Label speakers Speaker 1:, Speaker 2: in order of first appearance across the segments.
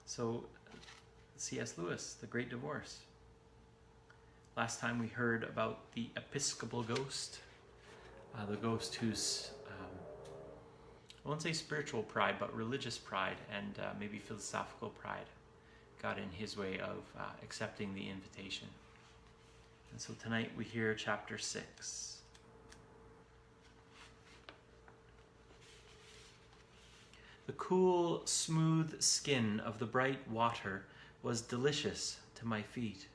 Speaker 1: So, C.S. Lewis, The Great Divorce. Last time we heard about the Episcopal ghost, the ghost whose, I won't say spiritual pride, but religious pride and maybe philosophical pride got in his way of accepting the invitation. And so tonight we hear chapter 6. The cool, smooth skin of the bright water was delicious to my feet,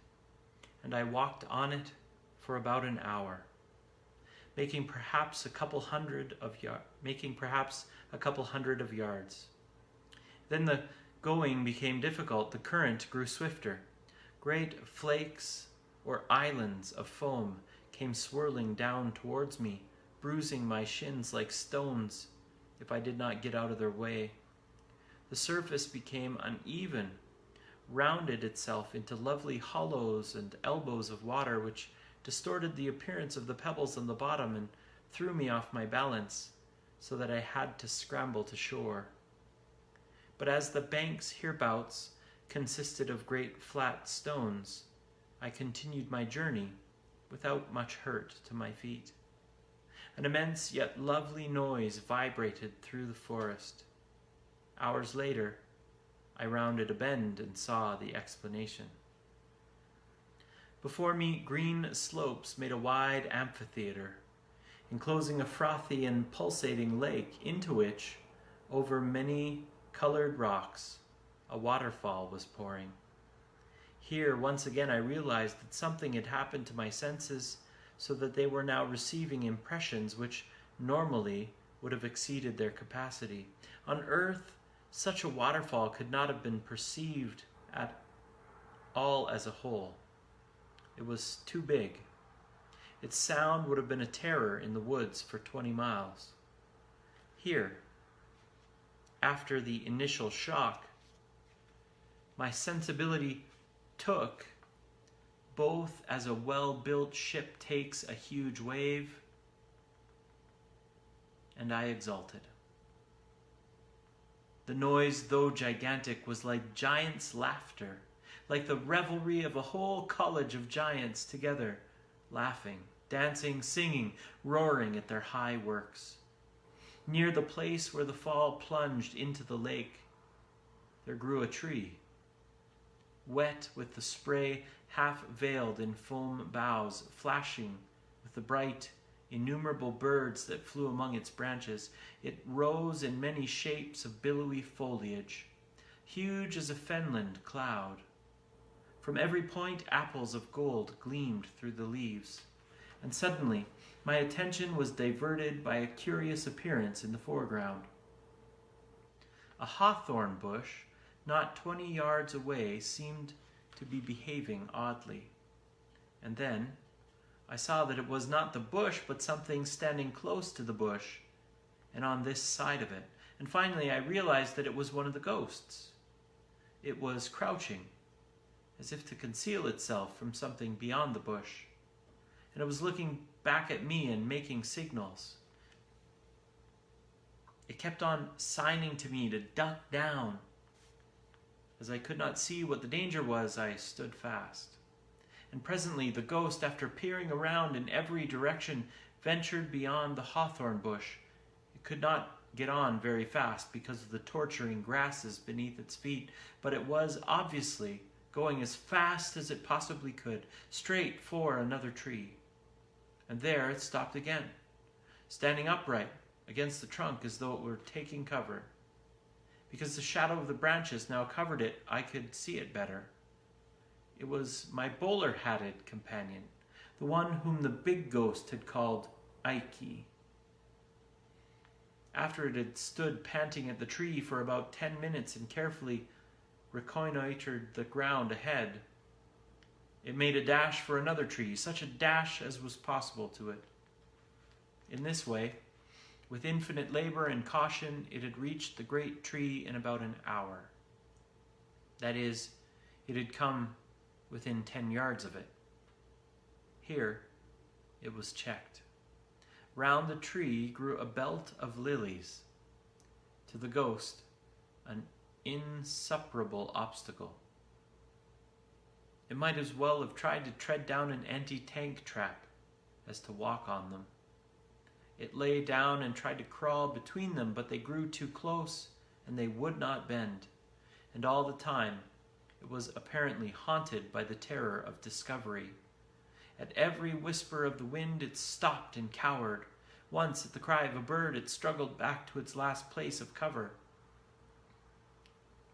Speaker 1: and I walked on it for about an hour, making perhaps a couple hundred of yards. Then the going became difficult. The current grew swifter. Great flakes or islands of foam came swirling down towards me, bruising my shins like stones if I did not get out of their way. The surface became uneven, rounded itself into lovely hollows and elbows of water, which distorted the appearance of the pebbles on the bottom and threw me off my balance, so that I had to scramble to shore. But as the banks hereabouts consisted of great flat stones, I continued my journey without much hurt to my feet. An immense yet lovely noise vibrated through the forest. Hours later, I rounded a bend and saw the explanation. Before me, green slopes made a wide amphitheater, enclosing a frothy and pulsating lake into which, over many colored rocks, a waterfall was pouring. Here, once again, I realized that something had happened to my senses, so that they were now receiving impressions which normally would have exceeded their capacity. On earth, such a waterfall could not have been perceived at all as a whole. It was too big. Its sound would have been a terror in the woods for 20 miles. Here, after the initial shock, my sensibility took, both as a well-built ship takes a huge wave, and I exulted. The noise, though gigantic, was like giants' laughter, like the revelry of a whole college of giants together, laughing, dancing, singing, roaring at their high works. Near the place where the fall plunged into the lake, there grew a tree, wet with the spray, half veiled in foam boughs, flashing with the bright, innumerable birds that flew among its branches. It rose in many shapes of billowy foliage, huge as a fenland cloud. From every point, apples of gold gleamed through the leaves, and suddenly my attention was diverted by a curious appearance in the foreground. A hawthorn bush, not 20 yards away, seemed to be behaving oddly. And then I saw that it was not the bush, but something standing close to the bush and on this side of it. And finally I realized that it was one of the ghosts. It was crouching, as if to conceal itself from something beyond the bush. And it was looking back at me and making signals. It kept on signing to me to duck down. As I could not see what the danger was, I stood fast. And presently the ghost, after peering around in every direction, ventured beyond the hawthorn bush. It could not get on very fast because of the torturing grasses beneath its feet, but it was obviously going as fast as it possibly could, straight for another tree. And there it stopped again, standing upright against the trunk as though it were taking cover. Because the shadow of the branches now covered it, I could see it better. It was my bowler-hatted companion, the one whom the big ghost had called Ike. After it had stood panting at the tree for about 10 minutes and carefully reconnoitered the ground ahead, it made a dash for another tree, such a dash as was possible to it. In this way, with infinite labor and caution, it had reached the great tree in about an hour. That is, it had come within 10 yards of it. Here, it was checked. Round the tree grew a belt of lilies. To the ghost, an insuperable obstacle. It might as well have tried to tread down an anti-tank trap as to walk on them. It lay down and tried to crawl between them, but they grew too close and they would not bend. And all the time, it was apparently haunted by the terror of discovery. At every whisper of the wind, it stopped and cowered. Once, at the cry of a bird, it struggled back to its last place of cover.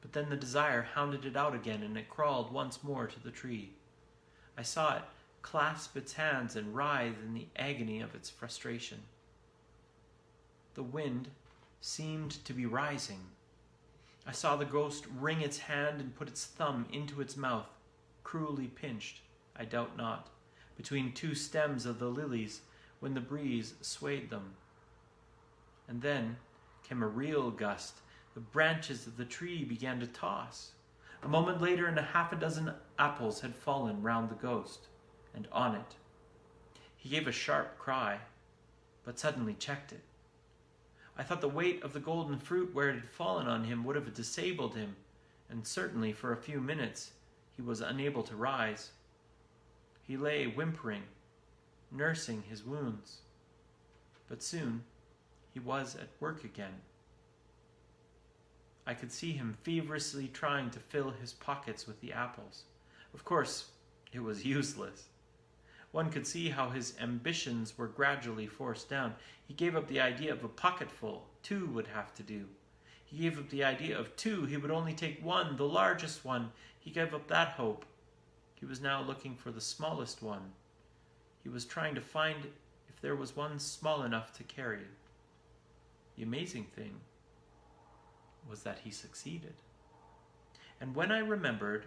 Speaker 1: But then the desire hounded it out again, and it crawled once more to the tree. I saw it clasp its hands and writhe in the agony of its frustration. The wind seemed to be rising. I saw the ghost wring its hand and put its thumb into its mouth, cruelly pinched, I doubt not, between two stems of the lilies when the breeze swayed them. And then came a real gust. The branches of the tree began to toss. A moment later, and 6 apples had fallen round the ghost, and on it. He gave a sharp cry, but suddenly checked it. I thought the weight of the golden fruit where it had fallen on him would have disabled him, and certainly for a few minutes he was unable to rise. He lay whimpering, nursing his wounds. But soon he was at work again. I could see him feverishly trying to fill his pockets with the apples. Of course, it was useless. One could see how his ambitions were gradually forced down. He gave up the idea of a pocketful. 2 would have to do. He gave up the idea of 2. He would only take 1, the largest one. He gave up that hope. He was now looking for the smallest one. He was trying to find if there was one small enough to carry. The amazing thing was that he succeeded. And when I remembered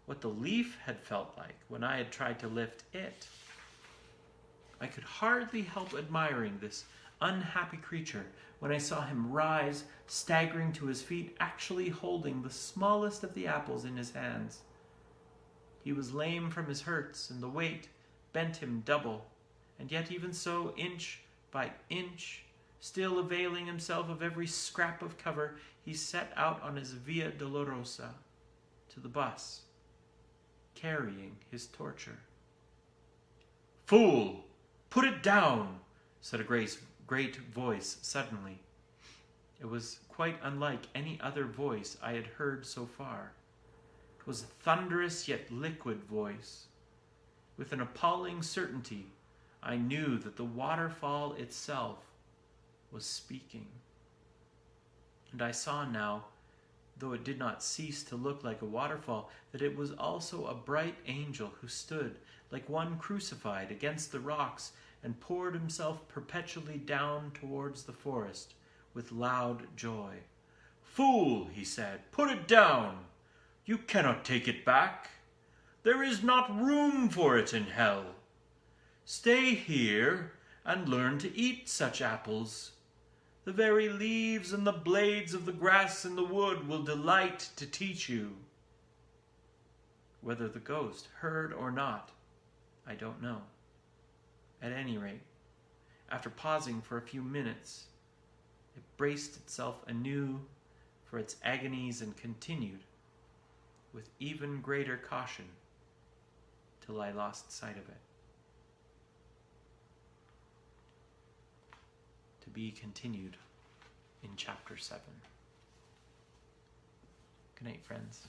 Speaker 1: what the leaf had felt like when I had tried to lift it, I could hardly help admiring this unhappy creature when I saw him rise, staggering to his feet, actually holding the smallest of the apples in his hands. He was lame from his hurts, and the weight bent him double, and yet even so, inch by inch, still availing himself of every scrap of cover, he set out on his Via Dolorosa to the bus, carrying his torture. "Fool! Put it down!" said a great voice suddenly. It was quite unlike any other voice I had heard so far. It was a thunderous yet liquid voice. With an appalling certainty, I knew that the waterfall itself was speaking. And I saw now, though it did not cease to look like a waterfall, that it was also a bright angel who stood, like one crucified, against the rocks, and poured himself perpetually down towards the forest with loud joy. "Fool," he said, "put it down. You cannot take it back. There is not room for it in hell. Stay here and learn to eat such apples. The very leaves and the blades of the grass in the wood will delight to teach you." Whether the ghost heard or not, I don't know. At any rate, after pausing for a few minutes, it braced itself anew for its agonies and continued, with even greater caution, till I lost sight of it. To be continued in chapter 7. Good night, friends.